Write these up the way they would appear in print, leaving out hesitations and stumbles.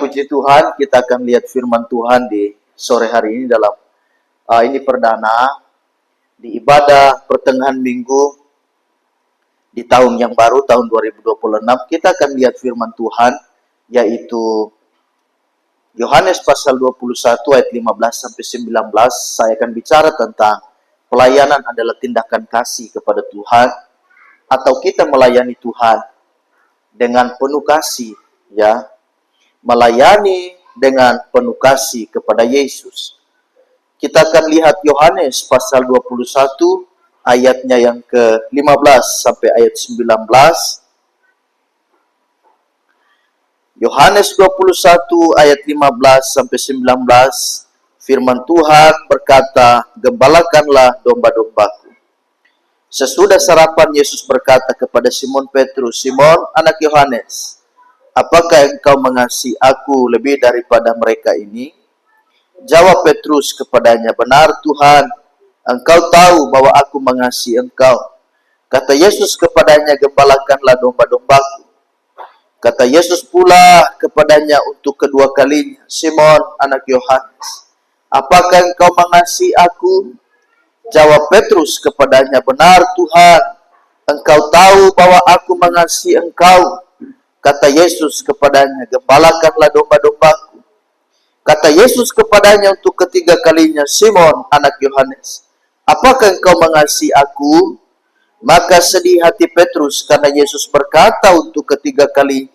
puji Tuhan, kita akan lihat firman Tuhan di sore hari ini dalam ini perdana di ibadah pertengahan minggu di tahun yang baru, tahun 2026. Kita akan lihat firman Tuhan, yaitu Yohanes pasal 21 ayat 15 sampai 19. Saya akan bicara tentang pelayanan adalah tindakan kasih kepada Tuhan, atau kita melayani Tuhan dengan penuh kasih, ya. Melayani dengan penuh kasih kepada Yesus. Kita akan lihat Yohanes pasal 21 ayatnya yang ke-15 sampai ayat 19. Yohanes 21 ayat 15 sampai 19. Firman Tuhan berkata, "Gembalakanlah domba-dombaku." Sesudah sarapan, Yesus berkata kepada Simon Petrus, "Simon, anak Yohanes, apakah engkau mengasihi aku lebih daripada mereka ini?" Jawab Petrus kepadanya, "Benar Tuhan, engkau tahu bahwa aku mengasihi engkau." Kata Yesus kepadanya, "Gembalakanlah domba-dombaku." Kata Yesus pula kepadanya untuk kedua kalinya, "Simon, anak Yohanes, apakah engkau mengasihi aku?" Jawab Petrus kepadanya, "Benar Tuhan, engkau tahu bahwa aku mengasihi engkau." Kata Yesus kepadanya, "Gembalakanlah domba-dombaku." Kata Yesus kepadanya untuk ketiga kalinya, "Simon, anak Yohanes, apakah engkau mengasihi aku?" Maka sedih hati Petrus karena Yesus berkata untuk ketiga kalinya,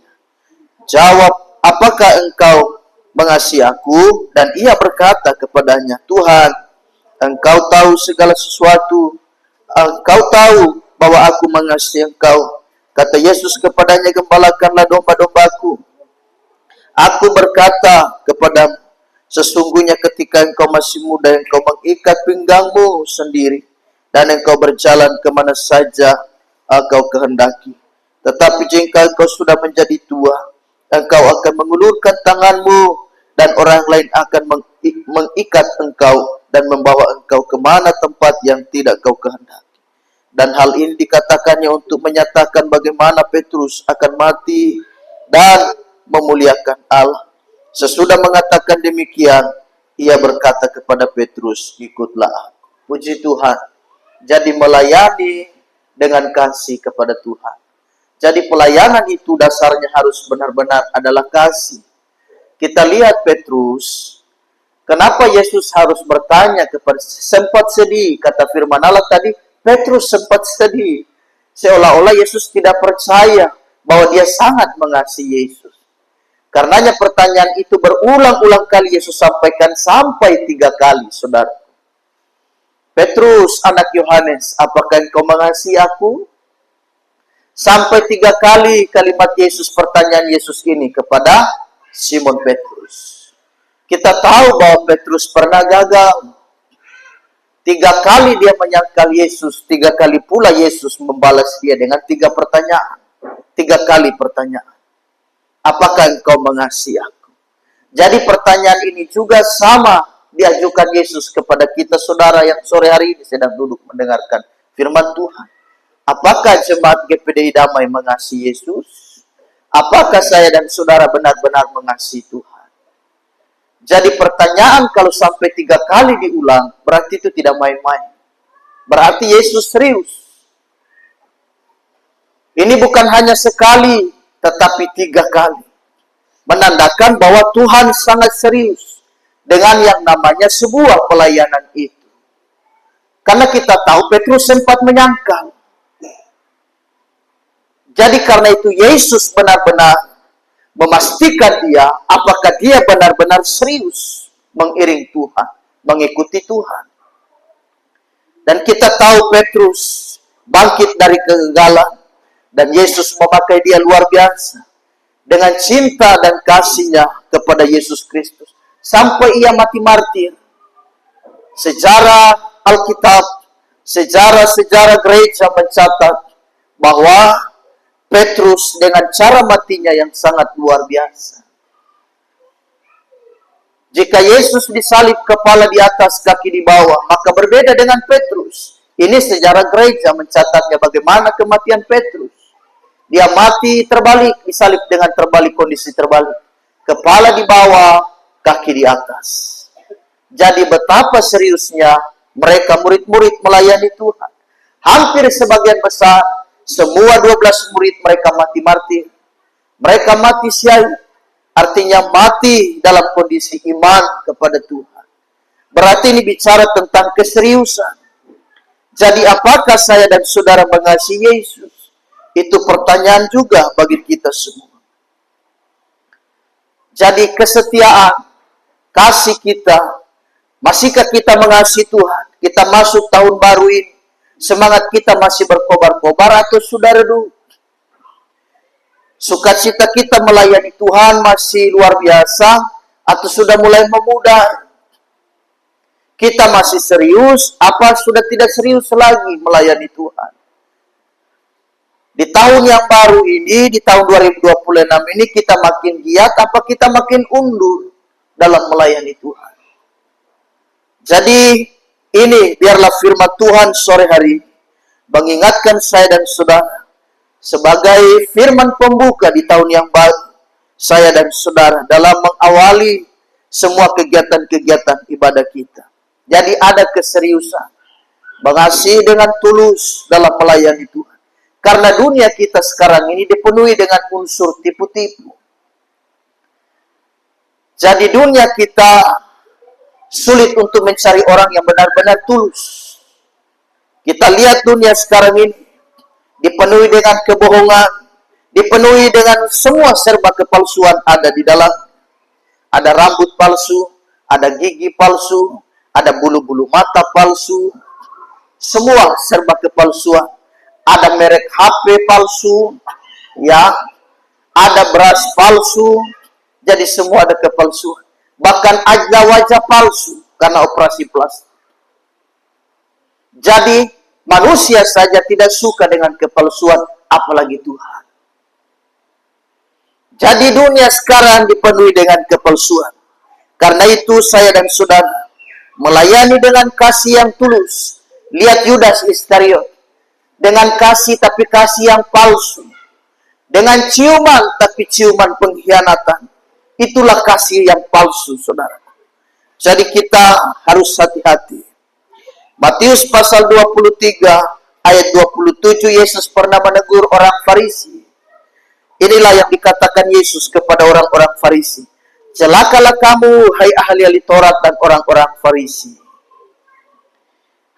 "Jawab, apakah engkau mengasihi aku?" Dan ia berkata kepadanya, "Tuhan, engkau tahu segala sesuatu. Engkau tahu bahwa aku mengasihi engkau." Kata Yesus kepadanya, "Gembalakanlah domba-dombaku. Aku berkata kepadamu, sesungguhnya ketika engkau masih muda, engkau mengikat pinggangmu sendiri, dan engkau berjalan kemana saja engkau kehendaki. Tetapi jika engkau sudah menjadi tua, engkau akan mengulurkan tanganmu, dan orang lain akan mengikat engkau dan membawa engkau kemana tempat yang tidak kau kehendaki." Dan hal ini dikatakannya untuk menyatakan bagaimana Petrus akan mati dan memuliakan Allah. Sesudah mengatakan demikian, ia berkata kepada Petrus, "Ikutlah aku." Puji Tuhan. Jadi melayani dengan kasih kepada Tuhan. Jadi pelayanan itu dasarnya harus benar-benar adalah kasih. Kita lihat Petrus, kenapa Yesus harus bertanya kepada, sempat sedih, kata firman Allah tadi, Petrus sempat sedih. Seolah-olah Yesus tidak percaya bahwa dia sangat mengasihi Yesus. Karenanya pertanyaan itu berulang-ulang kali Yesus sampaikan sampai 3 kali, saudara. "Petrus, anak Yohanes, apakah engkau mengasihi aku?" Sampai 3 kali kalimat Yesus, pertanyaan Yesus ini kepada Simon Petrus. Kita tahu bahwa Petrus pernah gagal. 3 kali dia menyangkal Yesus, 3 kali pula Yesus membalas dia dengan 3 pertanyaan. 3 kali pertanyaan. "Apakah engkau mengasihi aku?" Jadi pertanyaan ini juga sama diajukan Yesus kepada kita, saudara yang sore hari ini sedang duduk mendengarkan firman Tuhan. Apakah jemaat GPDI Damai mengasihi Yesus? Apakah saya dan saudara benar-benar mengasihi Tuhan? Jadi pertanyaan kalau sampai 3 kali diulang, berarti itu tidak main-main. Berarti Yesus serius. Ini bukan hanya sekali, tetapi 3 kali. Menandakan bahwa Tuhan sangat serius dengan yang namanya sebuah pelayanan itu. Karena kita tahu Petrus sempat menyangkal. Jadi karena itu Yesus benar-benar memastikan dia, apakah dia benar-benar serius mengiring Tuhan, mengikuti Tuhan. Dan kita tahu Petrus bangkit dari kegagalan, dan Yesus memakai dia luar biasa dengan cinta dan kasihnya kepada Yesus Kristus, sampai ia mati martir. Sejarah Alkitab, sejarah-sejarah gereja mencatat bahwa Petrus dengan cara matinya yang sangat luar biasa. Jika Yesus disalib kepala di atas, kaki di bawah, maka berbeda dengan Petrus. Ini sejarah gereja mencatatnya bagaimana kematian Petrus. Dia mati terbalik, disalib dengan terbalik, kondisi terbalik. kepala di bawah, kaki di atas. Jadi betapa seriusnya mereka murid-murid melayani Tuhan. Hampir sebagian besar, semua 12 murid mereka mati martir. Mereka mati syahid, artinya mati dalam kondisi iman kepada Tuhan. Berarti ini bicara tentang keseriusan. Jadi apakah saya dan saudara mengasihi Yesus? Itu pertanyaan juga bagi kita semua. Jadi kesetiaan, kasih kita, masihkah kita mengasihi Tuhan? Kita masuk tahun baru ini, semangat kita masih berkobar-kobar atau sudah redup? Sukacita kita melayani Tuhan masih luar biasa atau sudah mulai memudar? Kita masih serius apa sudah tidak serius lagi melayani Tuhan? Di tahun yang baru ini, di tahun 2026 ini, kita makin giat apa kita makin undur dalam melayani Tuhan? Jadi ini biarlah firman Tuhan sore hari ini mengingatkan saya dan saudara sebagai firman pembuka di tahun yang baru, saya dan saudara dalam mengawali semua kegiatan-kegiatan ibadah kita. Jadi ada keseriusan, mengasihi dengan tulus dalam melayani Tuhan. Karena dunia kita sekarang ini dipenuhi dengan unsur tipu-tipu. Jadi dunia kita sulit untuk mencari orang yang benar-benar tulus. Kita lihat dunia sekarang ini dipenuhi dengan kebohongan, dipenuhi dengan semua serba kepalsuan ada di dalam. Ada rambut palsu, ada gigi palsu, ada bulu-bulu mata palsu, semua serba kepalsuan. Ada merek HP palsu, ya, ada beras palsu, jadi semua ada kepalsuan. Bahkan ada wajah palsu karena operasi plastik. Jadi manusia saja tidak suka dengan kepalsuan, apalagi Tuhan. Jadi dunia sekarang dipenuhi dengan kepalsuan. Karena itu saya dan saudara melayani dengan kasih yang tulus. Lihat Yudas Iskariot. Dengan kasih tapi kasih yang palsu. Dengan ciuman tapi ciuman pengkhianatan. Itulah kasih yang palsu, saudara. Jadi kita harus hati-hati. Matius pasal 23 ayat 27, Yesus pernah menegur orang Farisi. Inilah yang dikatakan Yesus kepada orang-orang Farisi. Celakalah kamu, hai ahli-ahli Taurat dan orang-orang Farisi.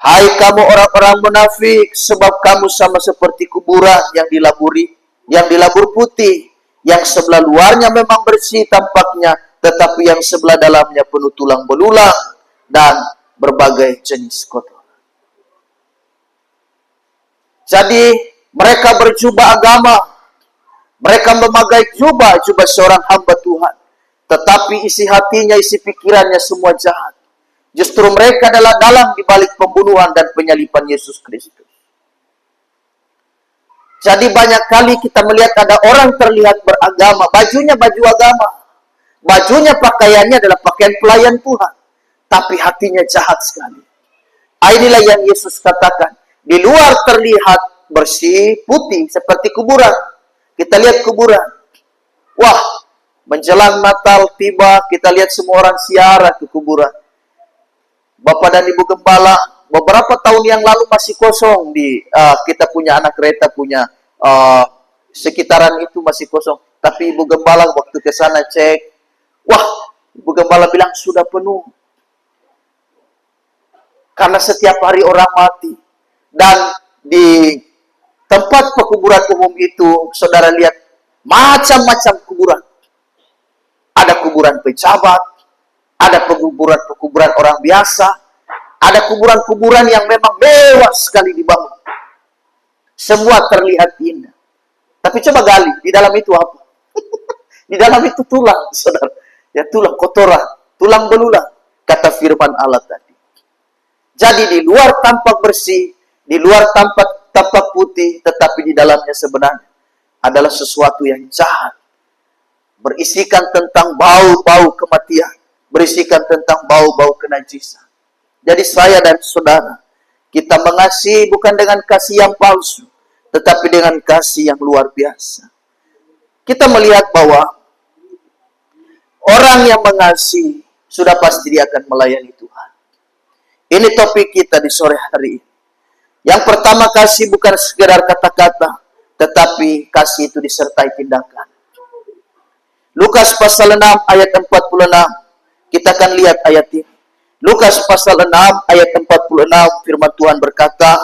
Hai kamu orang-orang munafik, sebab kamu sama seperti kuburan yang dilabur putih, yang sebelah luarnya memang bersih tampaknya, tetapi yang sebelah dalamnya penuh tulang belulang dan berbagai jenis kotor. Jadi mereka berjubah agama, mereka memakai jubah seorang hamba Tuhan, tetapi isi hatinya, isi pikirannya semua jahat. Justru mereka adalah dalam dibalik pembunuhan dan penyaliban Yesus Kristus. Jadi banyak kali kita melihat ada orang terlihat beragama, bajunya baju agama, bajunya pakaiannya adalah pakaian pelayan Tuhan, tapi hatinya jahat sekali. Inilah yang Yesus katakan, di luar terlihat bersih, putih, seperti kuburan. Kita lihat kuburan. Wah, menjelang Natal tiba, kita lihat semua orang ziarah ke kuburan. Bapak dan Ibu Gembala, beberapa tahun yang lalu masih kosong kita punya anak kereta, punya sekitaran itu masih kosong. Tapi Ibu Gembala waktu ke sana cek, wah, Ibu Gembala bilang sudah penuh. Karena setiap hari orang mati. Dan di tempat pekuburan umum itu, saudara lihat macam-macam kuburan. Ada kuburan pejabat, ada kuburan orang biasa, ada kuburan-kuburan yang memang mewah sekali dibangun. Semua terlihat indah. Tapi coba gali, di dalam itu apa? Di dalam itu tulang, saudara. Ya tulang kotoran, tulang belulang, kata firman Allah tadi. Jadi di luar tampak bersih, di luar tampak putih, tetapi di dalamnya sebenarnya adalah sesuatu yang jahat. Berisikan tentang bau-bau kematian. Berisikan tentang bau-bau kenajisan. Jadi saya dan saudara, kita mengasihi bukan dengan kasih yang palsu, tetapi dengan kasih yang luar biasa. Kita melihat bahwa Orang yang mengasihi, sudah pasti dia akan melayani Tuhan. Ini topik kita di sore hari ini. Yang pertama, kasih bukan sekedar kata-kata, tetapi kasih itu disertai tindakan. Lukas pasal 6 ayat 46, kita akan lihat ayat ini. Lukas pasal 6 ayat 46, firman Tuhan berkata,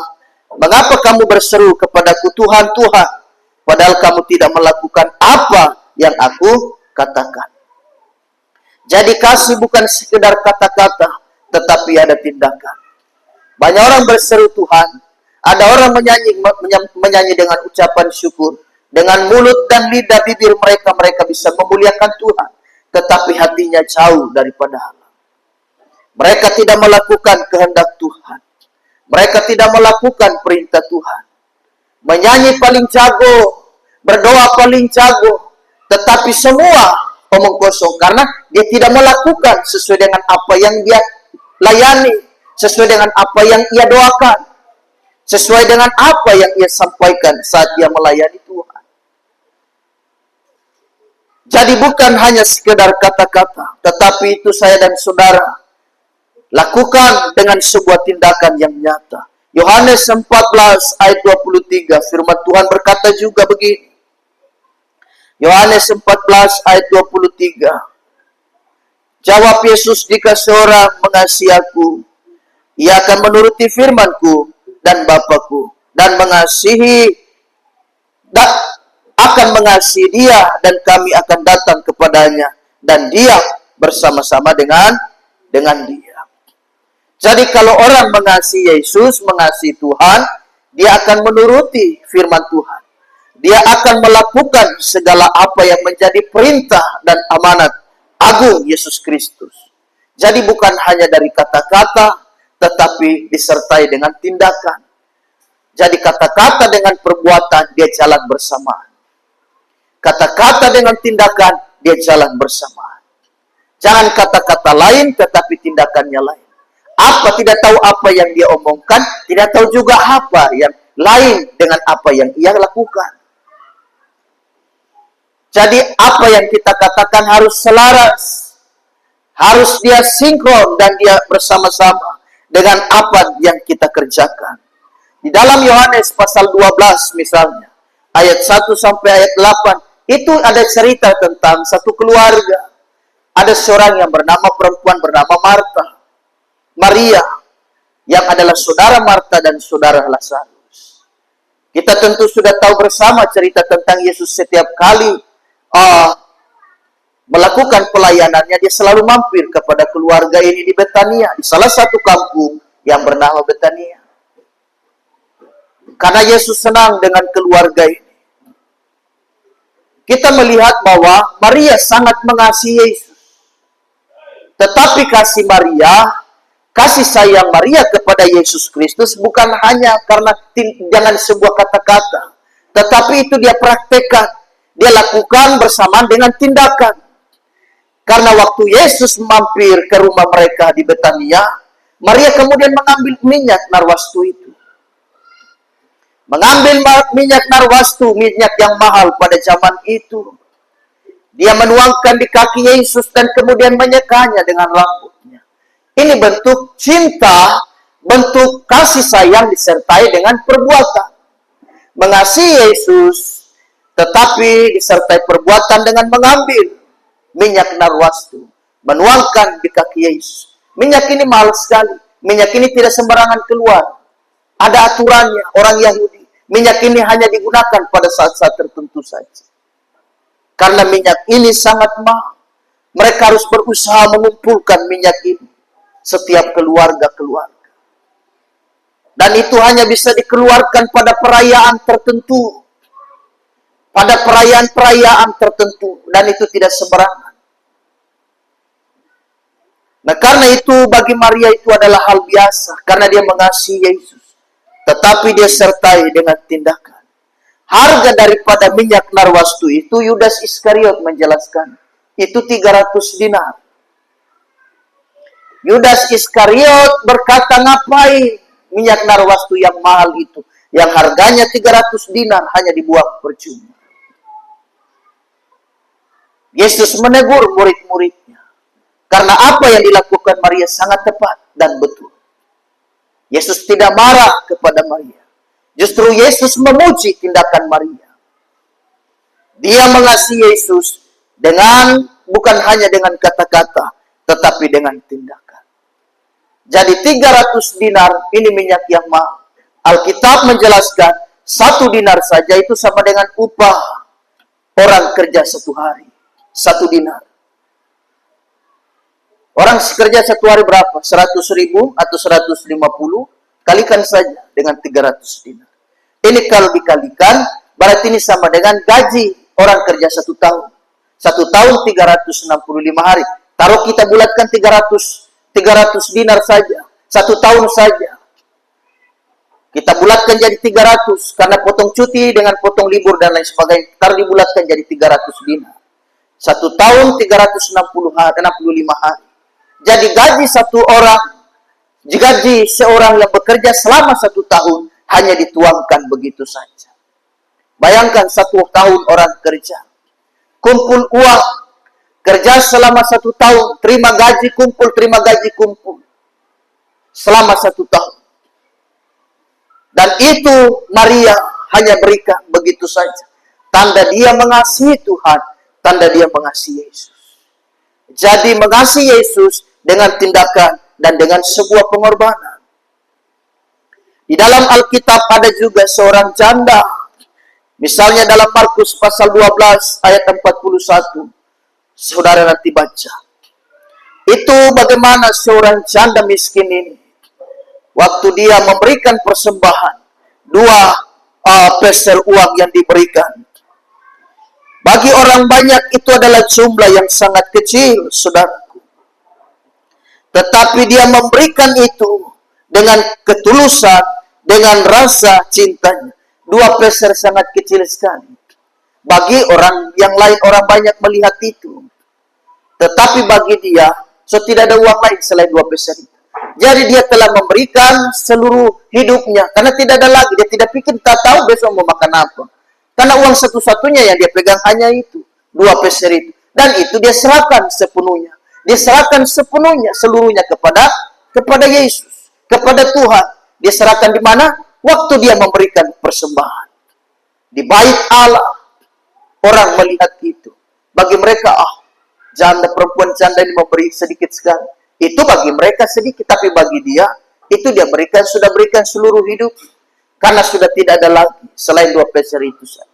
"Mengapa kamu berseru kepadaku, Tuhan, Tuhan, padahal kamu tidak melakukan apa yang aku katakan?" Jadi kasih bukan sekedar kata-kata, tetapi ada tindakan. Banyak orang berseru Tuhan, ada orang menyanyi dengan ucapan syukur, dengan mulut dan lidah bibir mereka bisa memuliakan Tuhan, tetapi hatinya jauh daripada Allah. Mereka tidak melakukan kehendak Tuhan. Mereka tidak melakukan perintah Tuhan. Menyanyi paling jago, berdoa paling jago, tetapi semua omong kosong karena dia tidak melakukan sesuai dengan apa yang dia layani, sesuai dengan apa yang ia doakan, sesuai dengan apa yang ia sampaikan saat dia melayani Tuhan. Jadi bukan hanya sekedar kata-kata, tetapi itu saya dan saudara lakukan dengan sebuah tindakan yang nyata. Yohanes 14 ayat 23, firman Tuhan berkata juga begini. Yohanes 14 ayat 23. Jawab Yesus, "Jika seorang mengasihi aku, ia akan menuruti firman-Ku, dan Bapa-Ku dan akan mengasihi dia, dan kami akan datang kepadanya dan dia bersama-sama dengan dia." Jadi kalau orang mengasihi Yesus, mengasihi Tuhan, dia akan menuruti firman Tuhan. Dia akan melakukan segala apa yang menjadi perintah dan amanat agung Yesus Kristus. Jadi bukan hanya dari kata-kata, tetapi disertai dengan tindakan. Jadi kata-kata dengan perbuatan, dia jalan bersamaan. Kata-kata dengan tindakan, dia jalan bersamaan. Jangan kata-kata lain, tetapi tindakannya lain. Apa tidak tahu apa yang dia omongkan, tidak tahu juga apa yang lain dengan apa yang ia lakukan. Jadi apa yang kita katakan harus selaras, harus dia sinkron dan dia bersama-sama dengan apa yang kita kerjakan. Di dalam Yohanes pasal 12 misalnya, ayat 1 sampai ayat 8, itu ada cerita tentang satu keluarga. Ada seorang yang perempuan bernama Maria, yang adalah saudara Marta dan saudara Lazarus. Kita tentu sudah tahu bersama cerita tentang Yesus. Setiap kali melakukan pelayanannya, dia selalu mampir kepada keluarga ini di Betania, di salah satu kampung yang bernama Betania. Karena Yesus senang dengan keluarga ini. Kita melihat bahwa Maria sangat mengasihi Yesus. Tetapi kasih sayang Maria kepada Yesus Kristus bukan hanya karena dengan sebuah kata-kata, tetapi itu dia praktekkan, dia lakukan bersamaan dengan tindakan. Karena waktu Yesus mampir ke rumah mereka di Betania, Maria kemudian mengambil minyak narwastu itu. Mengambil minyak narwastu, minyak yang mahal pada zaman itu. Dia menuangkan di kaki Yesus dan kemudian menyekanya dengan rambutnya. Ini bentuk cinta, bentuk kasih sayang disertai dengan perbuatan. Mengasihi Yesus, tetapi disertai perbuatan dengan mengambil minyak narwastu, menuangkan di kaki Yesus. Minyak ini mahal sekali. Minyak ini tidak sembarangan keluar. Ada aturannya, orang Yahudi. Minyak ini hanya digunakan pada saat-saat tertentu saja. Karena minyak ini sangat mahal. Mereka harus berusaha mengumpulkan minyak ini. Setiap keluarga-keluarga. Dan itu hanya bisa dikeluarkan pada perayaan tertentu. Pada perayaan-perayaan tertentu. Dan itu tidak sembarangan. Nah, karena itu bagi Maria itu adalah hal biasa. Karena dia mengasihi Yesus. Tetapi dia sertai dengan tindakan. Harga daripada minyak narwastu itu, Yudas Iskariot menjelaskan. Itu 300 dinar. Yudas Iskariot berkata, ngapain minyak narwastu yang mahal itu, yang harganya 300 dinar hanya dibuang percuma. Yesus menegur murid-muridnya. Karena apa yang dilakukan Maria sangat tepat dan betul. Yesus tidak marah kepada Maria. Justru Yesus memuji tindakan Maria. Dia mengasihi Yesus bukan hanya dengan kata-kata, tetapi dengan tindakan. Jadi 300 dinar ini minyak yang mahal. Alkitab menjelaskan 1 dinar saja itu sama dengan upah orang kerja 1 hari. 1 dinar. Orang kerja 1 hari berapa? 100.000 atau 150? Kalikan saja dengan 300 dinar. Ini kalau dikalikan, berarti ini sama dengan gaji orang kerja 1 tahun. 1 tahun 365 hari. Taruh kita bulatkan 300 dinar saja. 1 tahun saja. Kita bulatkan jadi 300. Karena potong cuti dengan potong libur dan lain sebagainya. Taruh dibulatkan jadi 300 dinar. 1 tahun 365 hari. Jadi gaji seorang yang bekerja selama 1 tahun hanya dituangkan begitu saja. Bayangkan 1 tahun orang kerja. Kumpul uang. Kerja selama 1 tahun. Terima gaji kumpul. Selama 1 tahun. Dan itu Maria hanya berikan begitu saja. Tanda dia mengasihi Tuhan. Tanda dia mengasihi Yesus. Jadi mengasihi Yesus dengan tindakan dan dengan sebuah pengorbanan. Di dalam Alkitab ada juga seorang janda. Misalnya dalam Markus pasal 12 ayat 41. Saudara nanti baca. Itu bagaimana seorang janda miskin ini. Waktu dia memberikan persembahan. 2 peser uang yang diberikan. Bagi orang banyak itu adalah jumlah yang sangat kecil, saudaraku. Tetapi dia memberikan itu dengan ketulusan, dengan rasa cintanya. 2 peser sangat kecil sekali. Bagi orang yang lain, orang banyak melihat itu. Tetapi bagi dia, tidak ada uang lain selain 2 peser itu. Jadi dia telah memberikan seluruh hidupnya. Karena tidak ada lagi. Dia tidak pikir, tak tahu besok mau makan apa. Karena uang satu-satunya yang dia pegang hanya itu. 2 peser itu. Dan itu dia serahkan sepenuhnya. Dia serahkan sepenuhnya, seluruhnya kepada Yesus. Kepada Tuhan. Dia serahkan di mana? Waktu dia memberikan persembahan. Di bait Allah. Orang melihat itu. Bagi mereka, perempuan janda ini memberi sedikit sekali. Itu bagi mereka sedikit. Tapi bagi dia, itu dia sudah berikan seluruh hidup. Karena sudah tidak ada lagi selain 2 peser itu saja.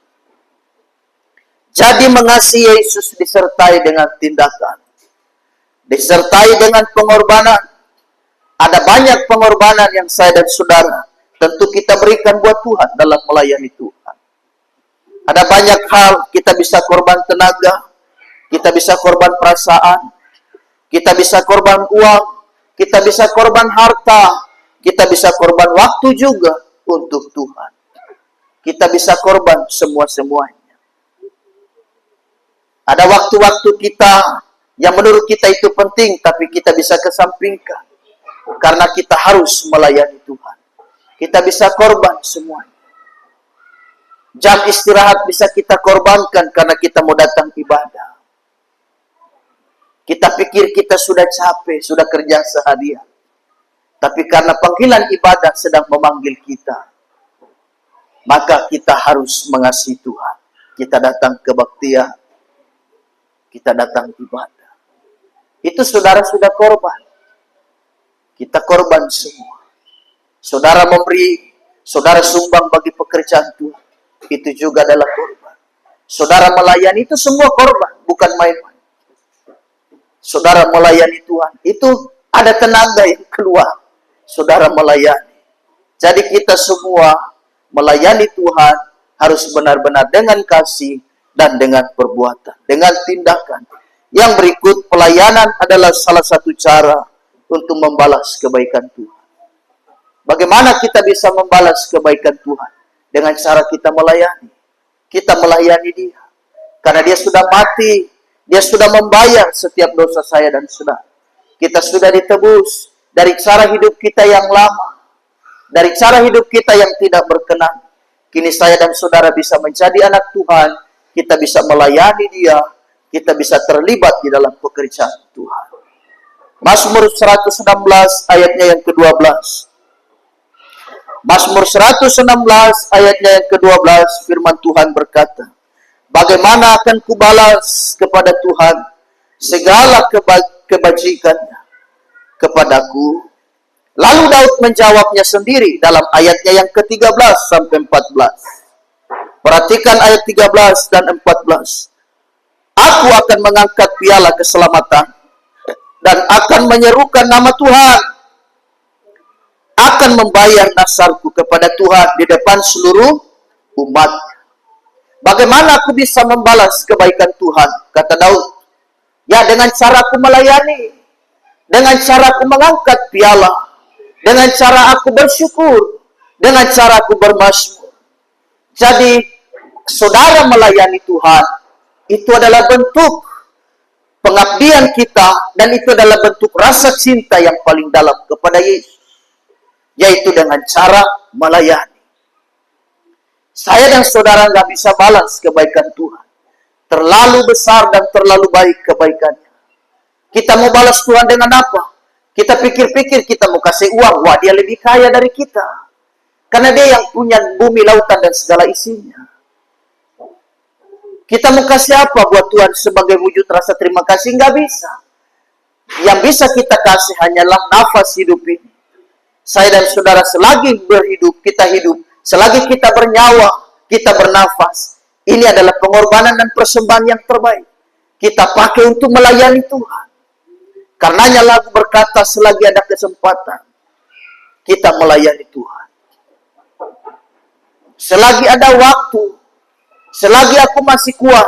Jadi mengasihi Yesus disertai dengan tindakan. Disertai dengan pengorbanan. Ada banyak pengorbanan yang saya dan saudara tentu kita berikan buat Tuhan dalam melayani Tuhan. Ada banyak hal kita bisa korban tenaga. Kita bisa korban perasaan. Kita bisa korban uang. Kita bisa korban harta. Kita bisa korban waktu juga. Untuk Tuhan. Kita bisa korban semua-semuanya. Ada waktu-waktu kita yang menurut kita itu penting, tapi kita bisa kesampingkan. Karena kita harus melayani Tuhan. Kita bisa korban semuanya. Jam istirahat bisa kita korbankan karena kita mau datang ibadah. Kita pikir kita sudah capek, sudah kerja seharian. Tapi karena panggilan ibadah sedang memanggil kita, maka kita harus mengasihi Tuhan. Kita datang kebaktian, kita datang ibadah. Itu saudara sudah korban. Kita korban semua. Saudara memberi, saudara sumbang bagi pekerjaan Tuhan. Itu juga adalah korban. Saudara melayani itu semua korban, bukan main-main. Saudara melayani Tuhan, itu ada tenaga yang keluar. Saudara melayani. Jadi kita semua melayani Tuhan harus benar-benar dengan kasih dan dengan perbuatan, dengan tindakan. Yang berikut, pelayanan adalah salah satu cara untuk membalas kebaikan Tuhan. Bagaimana kita bisa membalas kebaikan Tuhan? Dengan cara kita melayani. Kita melayani Dia. Karena Dia sudah mati, Dia sudah membayar setiap dosa saya dan saudara. Kita sudah ditebus dari cara hidup kita yang lama, dari cara hidup kita yang tidak berkenan. Kini saya dan saudara bisa menjadi anak Tuhan, kita bisa melayani Dia, kita bisa terlibat di dalam pekerjaan Tuhan. Mazmur 116 ayatnya yang ke-12. Mazmur 116 ayatnya yang ke-12, firman Tuhan berkata, bagaimana akan kubalas kepada Tuhan segala kebajikannya kepadaku? Lalu Daud menjawabnya sendiri dalam ayatnya yang ke-13 sampai 14. Perhatikan ayat 13 dan 14. Aku akan mengangkat piala keselamatan dan akan menyerukan nama Tuhan. Akan membayar nasarku kepada Tuhan di depan seluruh umat. Bagaimana aku bisa membalas kebaikan Tuhan? Kata Daud. Ya, dengan cara aku melayani. Dengan cara aku mengangkat piala. Dengan cara aku bersyukur. Dengan cara aku bermazmur. Jadi, saudara melayani Tuhan, itu adalah bentuk pengabdian kita. Dan itu adalah bentuk rasa cinta yang paling dalam kepada Yesus. Yaitu dengan cara melayani. Saya dan saudara nggak bisa balas kebaikan Tuhan. Terlalu besar dan terlalu baik kebaikannya. Kita mau balas Tuhan dengan apa? Kita pikir-pikir kita mau kasih uang. Wah, dia lebih kaya dari kita. Karena dia yang punya bumi, lautan, dan segala isinya. Kita mau kasih apa buat Tuhan sebagai wujud rasa terima kasih? Nggak bisa. Yang bisa kita kasih hanyalah nafas hidup ini. Saya dan saudara selagi berhidup, kita hidup. Selagi kita bernyawa, kita bernafas. Ini adalah pengorbanan dan persembahan yang terbaik. Kita pakai untuk melayani Tuhan. Karenanya lagu berkata, selagi ada kesempatan, kita melayani Tuhan. Selagi ada waktu, selagi aku masih kuat.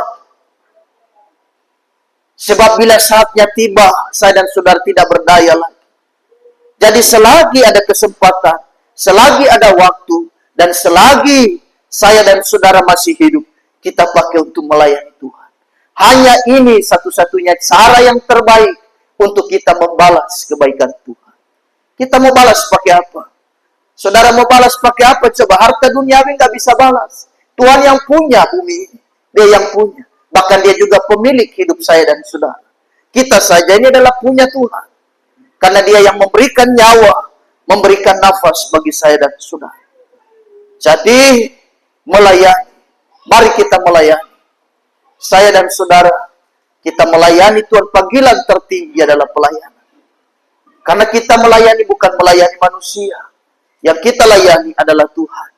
Sebab bila saatnya tiba, saya dan saudara tidak berdaya lagi. Jadi selagi ada kesempatan, selagi ada waktu, dan selagi saya dan saudara masih hidup, kita pakai untuk melayani Tuhan. Hanya ini satu-satunya cara yang terbaik untuk kita membalas kebaikan Tuhan. Kita mau balas pakai apa? Saudara mau balas pakai apa? Coba harta duniawi nggak bisa balas. Tuhan yang punya bumi ini, dia yang punya. Bahkan dia juga pemilik hidup saya dan saudara. Kita saja ini adalah punya Tuhan. Karena dia yang memberikan nyawa, memberikan nafas bagi saya dan saudara. Jadi, melayani. Mari kita melayani. Saya dan saudara, kita melayani Tuhan. Panggilan tertinggi adalah pelayanan. Karena kita melayani bukan melayani manusia. Yang kita layani adalah Tuhan.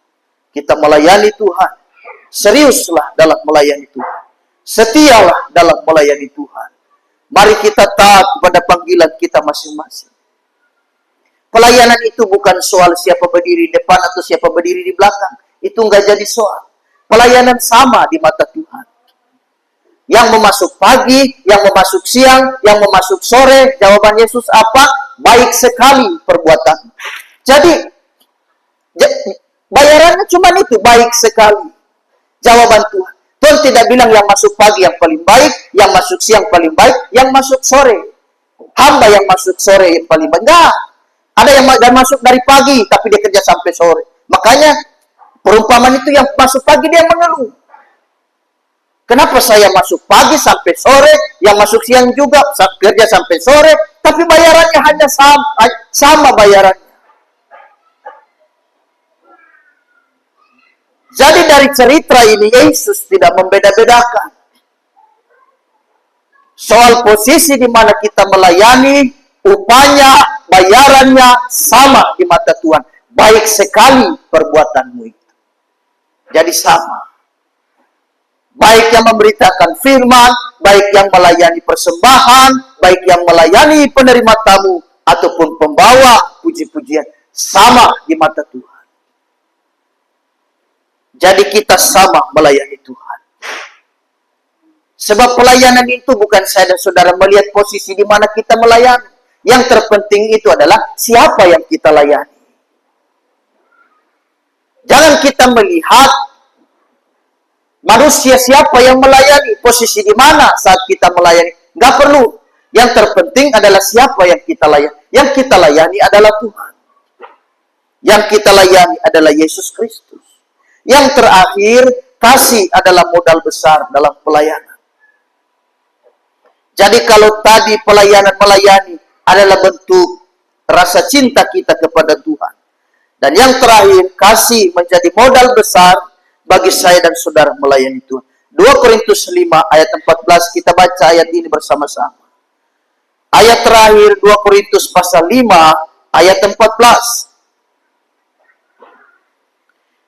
Kita melayani Tuhan. Seriuslah dalam melayani Tuhan. Setialah dalam melayani Tuhan. Mari kita taat kepada panggilan kita masing-masing. Pelayanan itu bukan soal siapa berdiri di depan atau siapa berdiri di belakang. Itu enggak jadi soal. Pelayanan sama di mata Tuhan. Yang mau masuk pagi, yang mau masuk siang, yang mau masuk sore, jawaban Yesus apa? Baik sekali perbuatan. Jadi, bayarannya cuma itu, baik sekali. Jawaban Tuhan. Tuhan tidak bilang yang masuk pagi yang paling baik, yang masuk siang paling baik, yang masuk sore. Hamba yang masuk sore yang paling baik. Enggak. Ada yang masuk dari pagi, tapi dia kerja sampai sore. Makanya, perumpamaan itu yang masuk pagi dia mengeluh. Kenapa saya masuk pagi sampai sore, yang masuk siang juga kerja sampai sore, tapi bayarannya hanya sama bayarannya. Jadi dari cerita ini Yesus tidak membeda-bedakan. Soal posisi di mana kita melayani, upahnya, bayarannya sama di mata Tuhan. Baik sekali perbuatanmu itu. Jadi sama. Baik yang memberitakan firman, baik yang melayani persembahan, baik yang melayani penerima tamu, ataupun pembawa puji-pujian, sama di mata Tuhan. Jadi kita sama melayani Tuhan. Sebab pelayanan itu bukan saya dan saudara melihat posisi di mana kita melayani. Yang terpenting itu adalah siapa yang kita layani. Jangan kita melihat manusia siapa yang melayani, posisi di mana saat kita melayani. Nggak perlu. Yang terpenting adalah siapa yang kita layani. Yang kita layani adalah Tuhan. Yang kita layani adalah Yesus Kristus. Yang terakhir, kasih adalah modal besar dalam pelayanan. Jadi kalau tadi pelayanan melayani adalah bentuk rasa cinta kita kepada Tuhan. Dan yang terakhir, kasih menjadi modal besar bagi saya dan saudara melayani Tuhan. 2 Korintus 5 ayat 14, kita baca ayat ini bersama-sama. Ayat terakhir 2 Korintus pasal 5 ayat 14.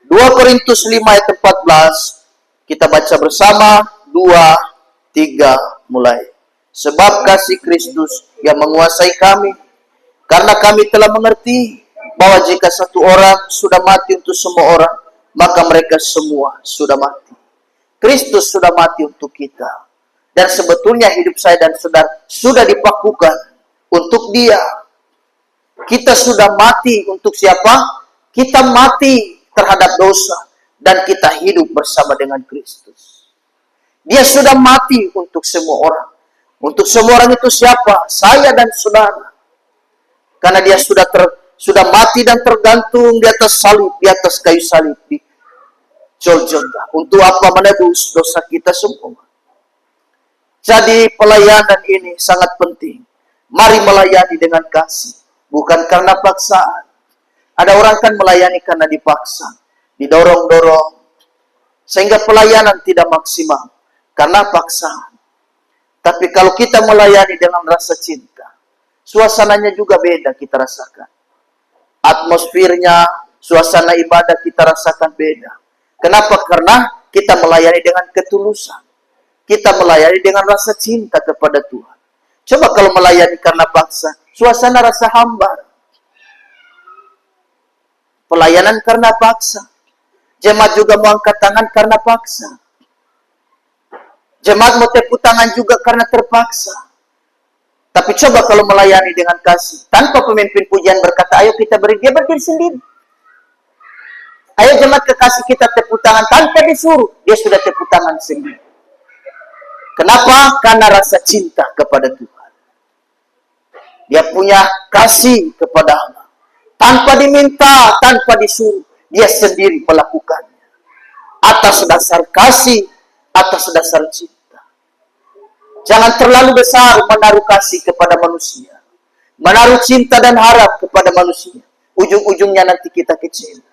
2 Korintus 5 ayat 14, kita baca bersama, 2, 3, mulai. Sebab kasih Kristus yang menguasai kami, karena kami telah mengerti bahwa jika satu orang sudah mati untuk semua orang, maka mereka semua sudah mati. Kristus sudah mati untuk kita. Dan sebetulnya hidup saya dan saudara sudah dipakukan untuk Dia. Kita sudah mati untuk siapa? Kita mati terhadap dosa. Dan kita hidup bersama dengan Kristus. Dia sudah mati untuk semua orang. Untuk semua orang itu siapa? Saya dan saudara. Karena dia sudah mati dan tergantung di atas salib, di atas kayu salib di Golgota. Untuk apa? Menebus dosa kita semua. Jadi pelayanan ini sangat penting. Mari melayani dengan kasih, bukan karena paksaan. Ada orang kan melayani karena dipaksa, didorong-dorong, sehingga pelayanan tidak maksimal karena paksaan. Tapi kalau kita melayani dengan rasa cinta, suasananya juga beda kita rasakan. Atmosfernya, suasana ibadah kita rasakan beda. Kenapa? Karena kita melayani dengan ketulusan. Kita melayani dengan rasa cinta kepada Tuhan. Coba kalau melayani karena paksa, suasana rasa hambar. Pelayanan karena paksa. Jemaat juga mau angkat tangan karena paksa. Jemaat mau tepuk tangan juga karena terpaksa. Tapi coba kalau melayani dengan kasih, tanpa pemimpin pujian berkata, ayo kita beri, dia berdiri sendiri. Ayo jemaat kekasih kita tepuk tangan, tanpa disuruh, dia sudah tepuk tangan sendiri. Kenapa? Karena rasa cinta kepada Tuhan. Dia punya kasih kepada Allah. Tanpa diminta, tanpa disuruh, dia sendiri melakukannya. Atas dasar kasih, atas dasar cinta. Jangan terlalu besar menaruh kasih kepada manusia. Menaruh cinta dan harap kepada manusia. Ujung-ujungnya nanti kita kecewa.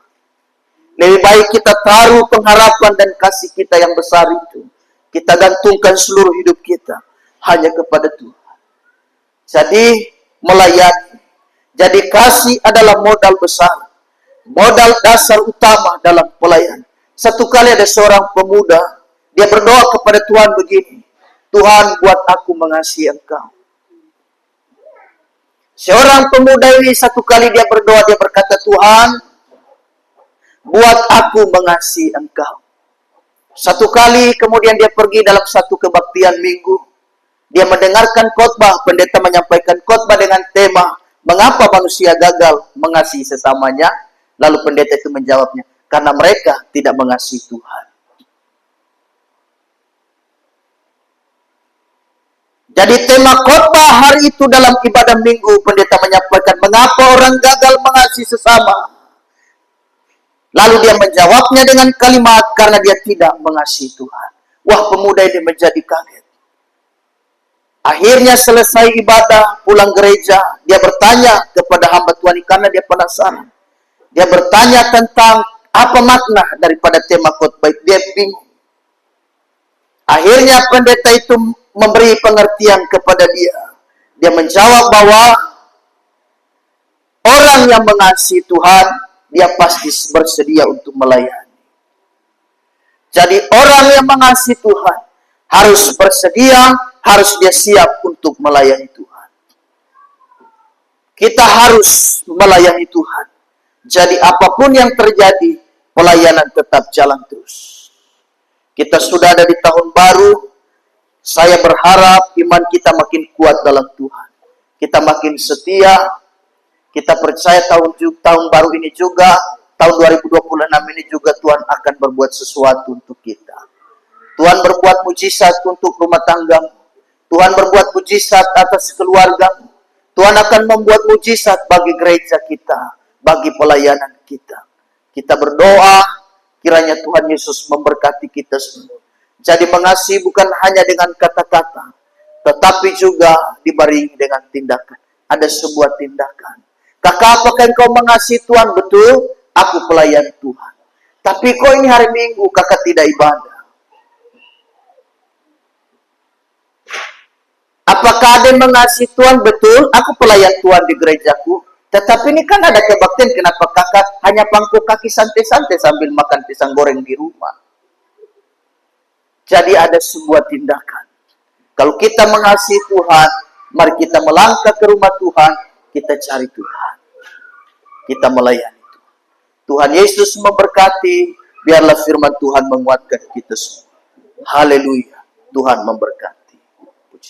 Lebih baik kita taruh pengharapan dan kasih kita yang besar itu. Kita gantungkan seluruh hidup kita hanya kepada Tuhan. Jadi melayani. Jadi kasih adalah modal besar. Modal dasar utama dalam pelayanan. Satu kali ada seorang pemuda, dia berdoa kepada Tuhan begini, Tuhan buat aku mengasihi Engkau. Seorang pemuda ini satu kali dia berdoa, dia berkata, Tuhan buat aku mengasihi Engkau. Satu kali kemudian dia pergi dalam satu kebaktian minggu. Dia mendengarkan khotbah, pendeta menyampaikan khotbah dengan tema, mengapa manusia gagal mengasihi sesamanya? Lalu pendeta itu menjawabnya, karena mereka tidak mengasihi Tuhan. Jadi tema khotbah hari itu dalam ibadah minggu, pendeta menyampaikan, mengapa orang gagal mengasihi sesama? Lalu dia menjawabnya dengan kalimat, karena dia tidak mengasihi Tuhan. Wah, pemuda ini menjadi kaget. Akhirnya selesai ibadah, pulang gereja, dia bertanya kepada hamba Tuhan karena dia penasaran. Dia bertanya tentang apa makna daripada tema khotbah. Dia bingung. Akhirnya pendeta itu memberi pengertian kepada dia. Dia menjawab bahwa orang yang mengasihi Tuhan, dia pasti bersedia untuk melayani. Jadi orang yang mengasihi Tuhan harus bersedia, harus dia siap untuk melayani Tuhan. Kita harus melayani Tuhan. Jadi apapun yang terjadi, pelayanan tetap jalan terus. Kita sudah ada di tahun baru. Saya berharap iman kita makin kuat dalam Tuhan. Kita makin setia. Kita percaya tahun baru ini juga, tahun 2026 ini juga Tuhan akan berbuat sesuatu untuk kita. Tuhan berbuat mujizat untuk rumah tanggamu. Tuhan berbuat mujizat atas keluargamu. Tuhan akan membuat mujizat bagi gereja kita, bagi pelayanan kita. Kita berdoa, kiranya Tuhan Yesus memberkati kita semua. Jadi mengasihi bukan hanya dengan kata-kata, tetapi juga dibarengi dengan tindakan. Ada sebuah tindakan. Kakak, apakah engkau mengasihi Tuhan? Betul, aku pelayan Tuhan. Tapi kok ini hari Minggu kakak tidak ibadah? Apakah ada yang mengasihi Tuhan? Betul, aku pelayan Tuhan di gerejaku. Tetapi ini kan ada kebaktian, kenapa kakak hanya pangku kaki santai-santai sambil makan pisang goreng di rumah? Jadi ada sebuah tindakan. Kalau kita mengasihi Tuhan, mari kita melangkah ke rumah Tuhan, kita cari Tuhan. Kita melayani Tuhan. Tuhan Yesus memberkati, biarlah firman Tuhan menguatkan kita semua. Haleluya, Tuhan memberkati.